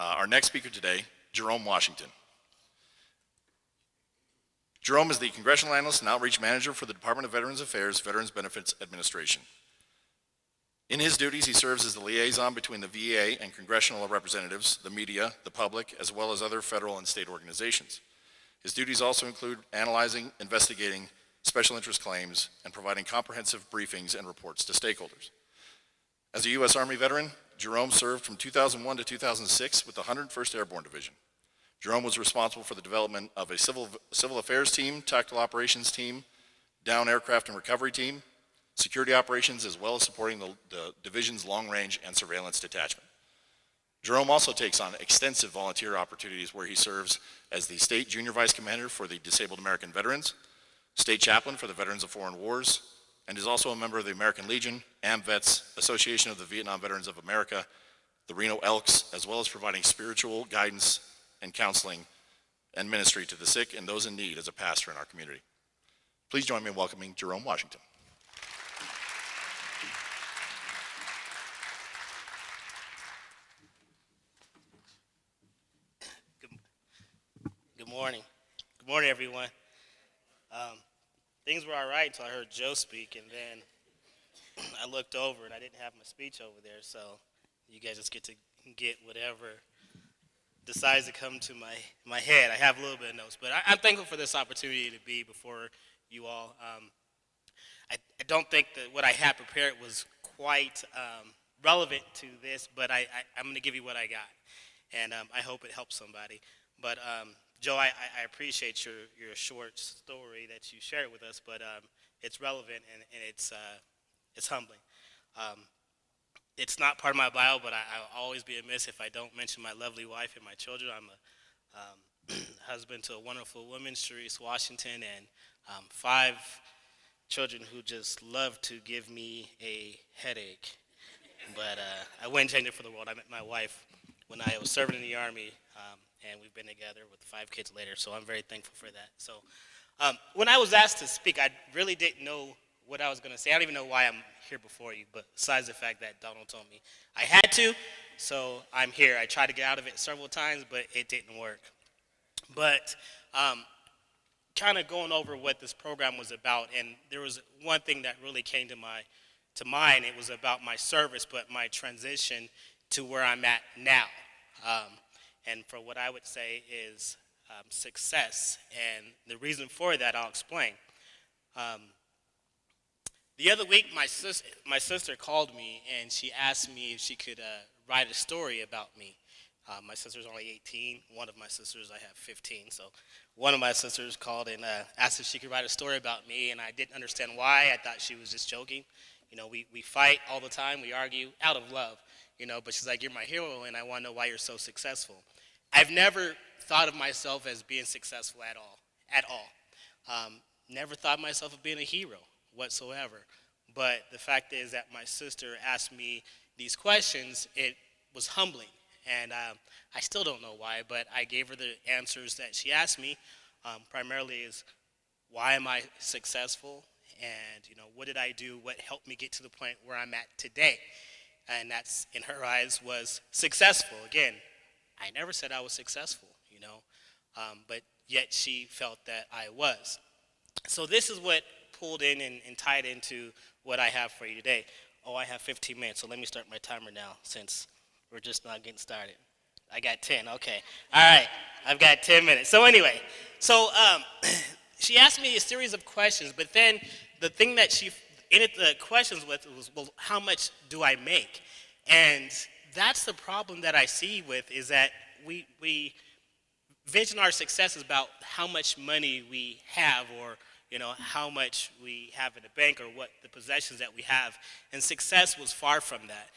our next speaker today, Jerome Washington. Jerome is the Congressional Analyst and Outreach Manager for the Department of Veterans Affairs, Veterans Benefits Administration. In his duties, he serves as the liaison between the VA and congressional representatives, the media, the public, as well as other federal and state organizations. His duties also include analyzing, investigating special interest claims, and providing comprehensive briefings and reports to stakeholders. As a U.S. Army veteran, Jerome served from 2001 to 2006 with the 101st Airborne Division. Jerome was responsible for the development of a civil affairs team, tactical operations team, down aircraft and recovery team, security operations, as well as supporting the division's long-range and surveillance detachment. Jerome also takes on extensive volunteer opportunities where he serves as the State Junior Vice Commander for the Disabled American Veterans, State Chaplain for the Veterans of Foreign Wars, and is also a member of the American Legion, AMVETS, Association of the Vietnam Veterans of America, the Reno Elks, as well as providing spiritual guidance and counseling and ministry to the sick and those in need as a pastor in our community. Please join me in welcoming Jerome Washington. Good morning. Good morning, everyone. Things were all right until I heard Joe speak, and then I looked over and I didn't have my speech over there, so you guys just get to get whatever decides to come to my head. I have a little bit of notes, but I'm thankful for this opportunity to be before you all. I don't think that what I had prepared was quite relevant to this, but I'm going to give you what I got, and I hope it helps somebody. But Joe, I appreciate your short story that you shared with us, but it's relevant and it's humbling. It's not part of my bio, but I'll always be amiss if I don't mention my lovely wife and my children. I'm a husband to a wonderful woman, Sharice Washington, and 5 children who just love to give me a headache. But I wouldn't change it for the world. I met my wife when I was serving in the Army, and we've been together with 5 kids later, so I'm very thankful for that. So when I was asked to speak, I really didn't know what I was going to say. I don't even know why I'm here before you, but besides the fact that Donald told me I had to, so I'm here. I tried to get out of it several times, but it didn't work. But kind of going over what this program was about, and there was one thing that really came to mind. It was about my service, but my transition to where I'm at now. And for what I would say is success. And the reason for that, I'll explain. The other week, my sister called me, and she asked me if she could write a story about me. My sister's only 18. One of my sisters, I have 15. So one of my sisters called and asked if she could write a story about me, and I didn't understand why. I thought she was just joking. You know, we fight all the time. We argue out of love. You know, but she's like, you're my hero, and I want to know why you're so successful. I've never thought of myself as being successful at all. Never thought of myself as being a hero whatsoever. But the fact is that my sister asked me these questions. It was humbling, and I still don't know why, but I gave her the answers that she asked me. Primarily is, why am I successful? And, you know, what did I do? What helped me get to the point where I'm at today? And that's, in her eyes, was successful. Again, I never said I was successful, you know, but yet she felt that I was. So this is what pulled in and tied into what I have for you today. Oh, I have 15 minutes, so let me start my timer now since we're just not getting started. I got 10, okay. All right, I've got 10 minutes. So anyway, she asked me a series of questions, but then the thing that she ended the questions with was, well, how much do I make? And that's the problem that I see with, is that we vision our success as about how much money we have, or, you know, how much we have in the bank, or what the possessions that we have. And success was far from that.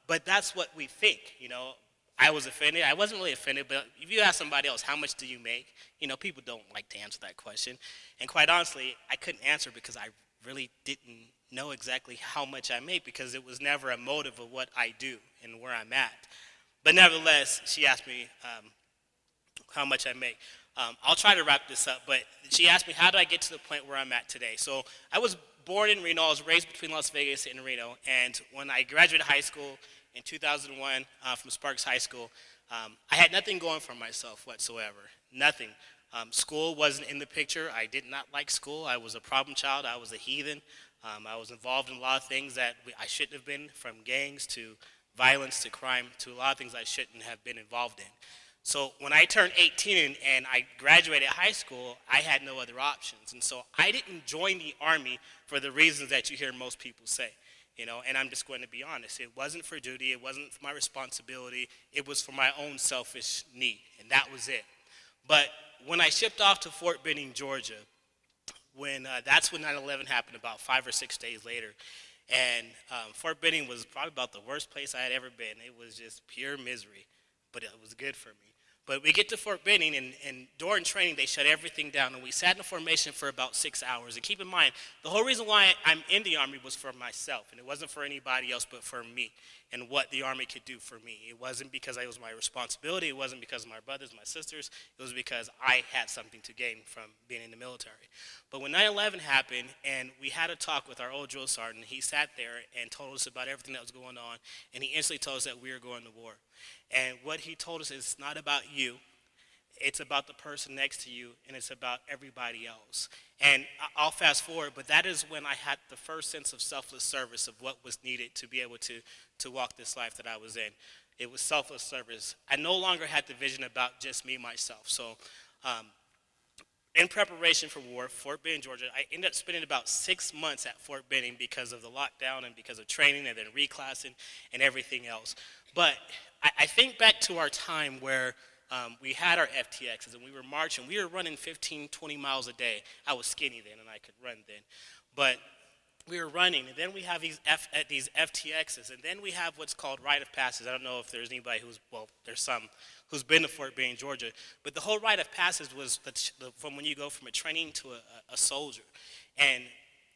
But that's what we think, you know. I was offended. I wasn't really offended, but if you ask somebody else, how much do you make? You know, people don't like to answer that question. And quite honestly, I couldn't answer because I really didn't know exactly how much I make, because it was never a motive of what I do and where I'm at. But nevertheless, she asked me how much I make. I'll try to wrap this up, but she asked me, how do I get to the point where I'm at today? So I was born in Reno. I was raised between Las Vegas and Reno. And when I graduated high school in 2001 from Sparks High School. I had nothing going for myself whatsoever, nothing. School wasn't in the picture. I did not like school. I was a problem child. I was a heathen. I was involved in a lot of things that I shouldn't have been, from gangs to violence to crime to a lot of things I shouldn't have been involved in. So when I turned 18 and I graduated high school, I had no other options. And so I didn't join the Army for the reasons that you hear most people say. And I'm just going to be honest. It wasn't for duty. It wasn't for my responsibility. It was for my own selfish need, and that was it. But when I shipped off to Fort Benning, Georgia, that's when 9/11 happened, about 5 or 6 days later. And Fort Benning was probably about the worst place I had ever been. It was just pure misery, but it was good for me. But we get to Fort Benning, and during training, they shut everything down, and we sat in a formation for about 6 hours. And keep in mind, the whole reason why I'm in the Army was for myself, and it wasn't for anybody else but for me and what the Army could do for me. It wasn't because it was my responsibility. It wasn't because of my brothers, my sisters. It was because I had something to gain from being in the military. But when 9/11 happened, and we had a talk with our old drill sergeant, he sat there and told us about everything that was going on, and he instantly told us that we were going to war. And what he told us is, it's not about you, it's about the person next to you, and it's about everybody else. And I'll fast forward, but that is when I had the first sense of selfless service of what was needed to be able to walk this life that I was in. It was selfless service. I no longer had the vision about just me, myself. So in preparation for war, Fort Benning, Georgia, I ended up spending about 6 months at Fort Benning because of the lockdown and because of training and then reclassing and everything else. But I think back to our time where we had our FTXs and we were marching. We were running 15, 20 miles a day. I was skinny then and I could run then. But we were running, and then we have these FTXs, and then we have what's called rite of passage. I don't know if there's anybody there's some who's been to Fort Benning, Georgia, but the whole rite of passage was from when you go from a training to a soldier. And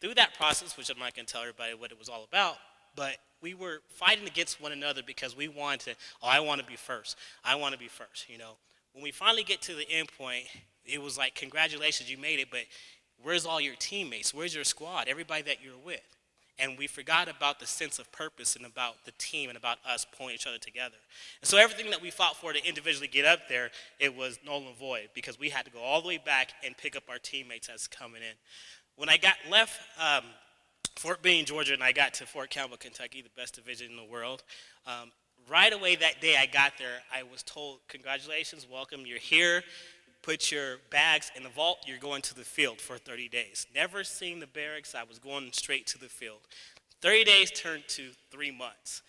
through that process, which I'm not going to tell everybody what it was all about, but we were fighting against one another because we wanted to, I want to be first. I want to be first, When we finally get to the end point, it was like, congratulations, you made it, but where's all your teammates? Where's your squad? Everybody that you're with. And we forgot about the sense of purpose and about the team and about us pulling each other together. And so everything that we fought for to individually get up there, it was null and void because we had to go all the way back and pick up our teammates as coming in. When I left Fort Benning, Georgia, and I got to Fort Campbell, Kentucky, the best division in the world, right away that day I got there, I was told, congratulations, welcome, you're here. Put your bags in the vault, you're going to the field for 30 days. Never seen the barracks, I was going straight to the field. 30 days turned to 3 months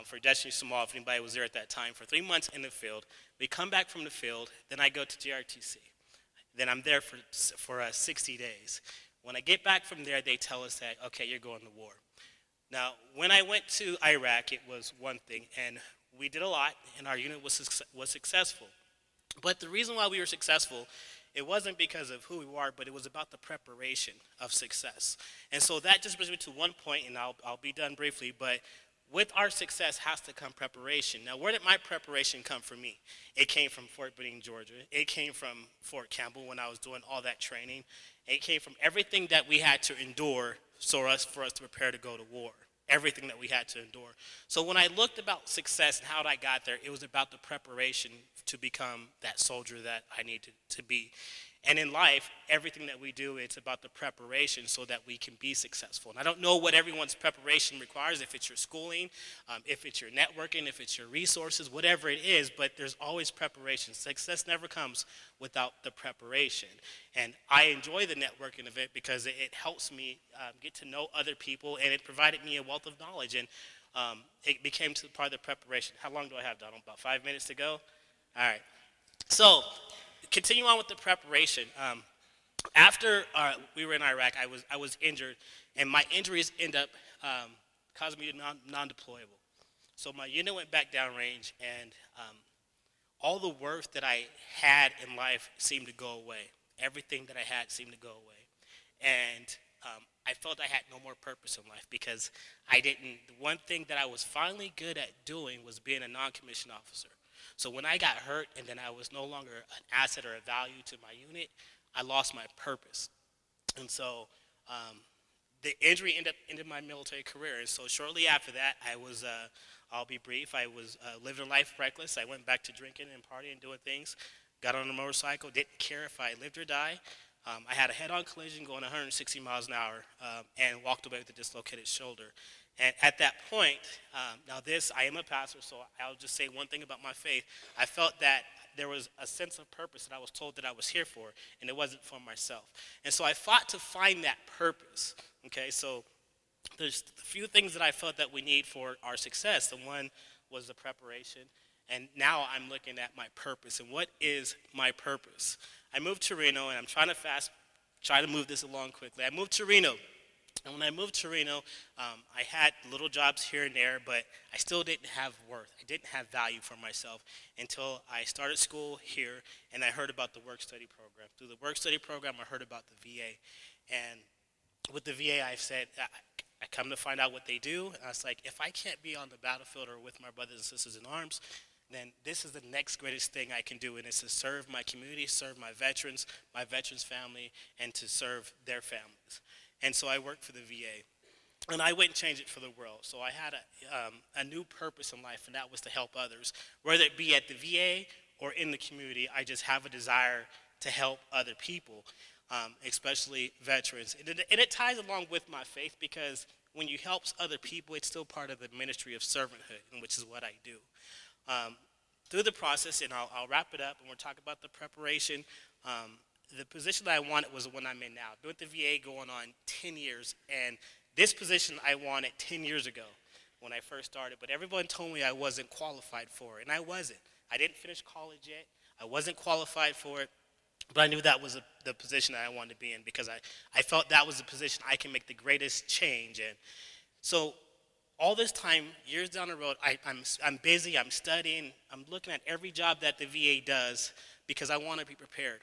for Destiny Small, if anybody was there at that time, for 3 months in the field. We come back from the field, then I go to JRTC. Then I'm there for 60 days. When I get back from there, they tell us that, okay, you're going to war. Now, when I went to Iraq, it was one thing, and we did a lot, and our unit was successful. But the reason why we were successful, it wasn't because of who we were, but it was about the preparation of success. And so that just brings me to one point, and I'll be done briefly, but with our success has to come preparation. Now, where did my preparation come from me? It came from Fort Benning, Georgia. It came from Fort Campbell when I was doing all that training. It came from everything that we had to endure for us to prepare to go to war. Everything that we had to endure. So when I looked about success and how I got there, it was about the preparation to become that soldier that I needed to be. And in life, everything that we do, it's about the preparation so that we can be successful. And I don't know what everyone's preparation requires, if it's your schooling, if it's your networking, if it's your resources, whatever it is, but there's always preparation. Success never comes without the preparation. And I enjoy the networking event because it helps me get to know other people, and it provided me a wealth of knowledge. And it became part of the preparation. How long do I have, Donald? About 5 minutes to go? All right. So, continue on with the preparation. After we were in Iraq, I was injured, and my injuries ended up causing me to non-deployable. So my unit went back downrange, and all the worth that I had in life seemed to go away. Everything that I had seemed to go away. And I felt I had no more purpose in life because the one thing that I was finally good at doing was being a non-commissioned officer. So when I got hurt and then I was no longer an asset or a value to my unit, I lost my purpose. And so the injury ended my military career. And so shortly after that, I was I'll be brief. I was living life reckless. I went back to drinking and partying, doing things. Got on a motorcycle. Didn't care if I lived or died. I had a head-on collision going 160 miles an hour and walked away with a dislocated shoulder. And at that point, I am a pastor, so I'll just say one thing about my faith. I felt that there was a sense of purpose that I was told that I was here for, and it wasn't for myself. And so I fought to find that purpose, okay? So there's a few things that I felt that we need for our success. The one was the preparation, and now I'm looking at my purpose. And what is my purpose? I moved to Reno, and I'm try to move this along quickly. I moved to Reno. And when I moved to Reno, I had little jobs here and there, but I still didn't have worth. I didn't have value for myself until I started school here, and I heard about the work-study program. Through the work-study program, I heard about the VA. And with the VA, I've said, I come to find out what they do, and I was like, if I can't be on the battlefield or with my brothers and sisters in arms, then this is the next greatest thing I can do, and it's to serve my community, serve my veterans family, and to serve their families. And so I worked for the VA, and I wouldn't change it for the world. So I had a new purpose in life, and that was to help others. Whether it be at the VA or in the community, I just have a desire to help other people, especially veterans. And it ties along with my faith, because when you help other people, it's still part of the ministry of servanthood, which is what I do. Through the process, and I'll wrap it up, and we'll talk about the preparation. The position that I wanted was the one I'm in now. Been with the VA going on 10 years, and this position I wanted 10 years ago when I first started, but everyone told me I wasn't qualified for it, and I wasn't. I didn't finish college yet. I wasn't qualified for it, but I knew that was the position that I wanted to be in, because I felt that was the position I can make the greatest change in. So all this time, years down the road, I'm busy, I'm studying, I'm looking at every job that the VA does because I want to be prepared.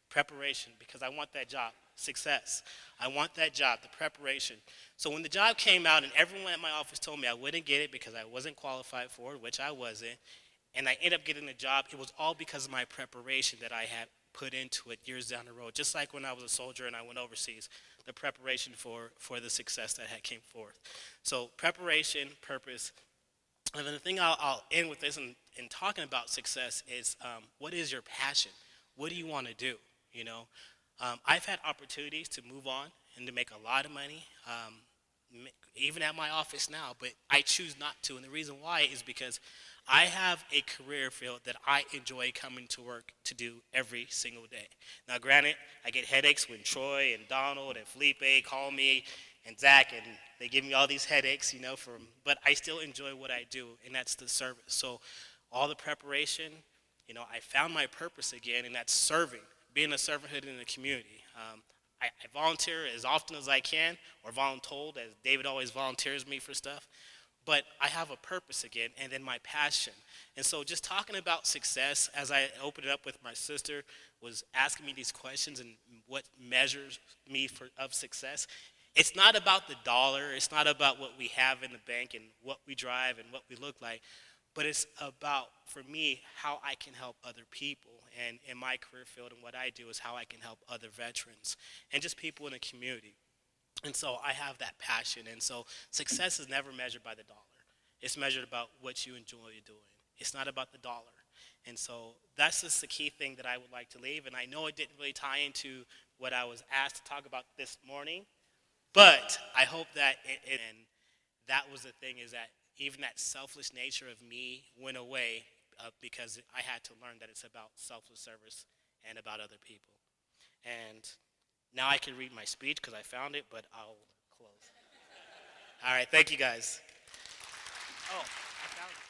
Preparation, because I want that job. Success, I want that job, the preparation. So when the job came out and everyone at my office told me I wouldn't get it because I wasn't qualified for it, which I wasn't, and I ended up getting the job, it was all because of my preparation that I had put into it years down the road. Just like when I was a soldier and I went overseas, the preparation for the success that had came forth. So preparation, purpose, and then the thing I'll end with this in talking about success is what is your passion? What do you want to do? You know, I've had opportunities to move on and to make a lot of money, even at my office now, but I choose not to. And the reason why is because I have a career field that I enjoy coming to work to do every single day. Now, granted, I get headaches when Troy and Donald and Felipe call me and Zach, and they give me all these headaches, you know, but I still enjoy what I do, and that's the service. So all the preparation, you know, I found my purpose again, and that's serving. Being a servanthood in the community. I volunteer as often as I can, or voluntold, as David always volunteers me for stuff. But I have a purpose again, and then my passion. And so just talking about success, as I opened it up with my sister, was asking me these questions and what measures me of success. It's not about the dollar. It's not about what we have in the bank and what we drive and what we look like. But it's about, for me, how I can help other people. And in my career field and what I do is how I can help other veterans and just people in the community. And so I have that passion. And so success is never measured by the dollar. It's measured about what you enjoy doing. It's not about the dollar. And so that's just the key thing that I would like to leave. And I know it didn't really tie into what I was asked to talk about this morning, but I hope that and that was the thing, is that even that selfless nature of me went away because I had to learn that it's about selfless service and about other people. And now I can read my speech because I found it, but I'll close. All right, thank you guys. Oh, I found it.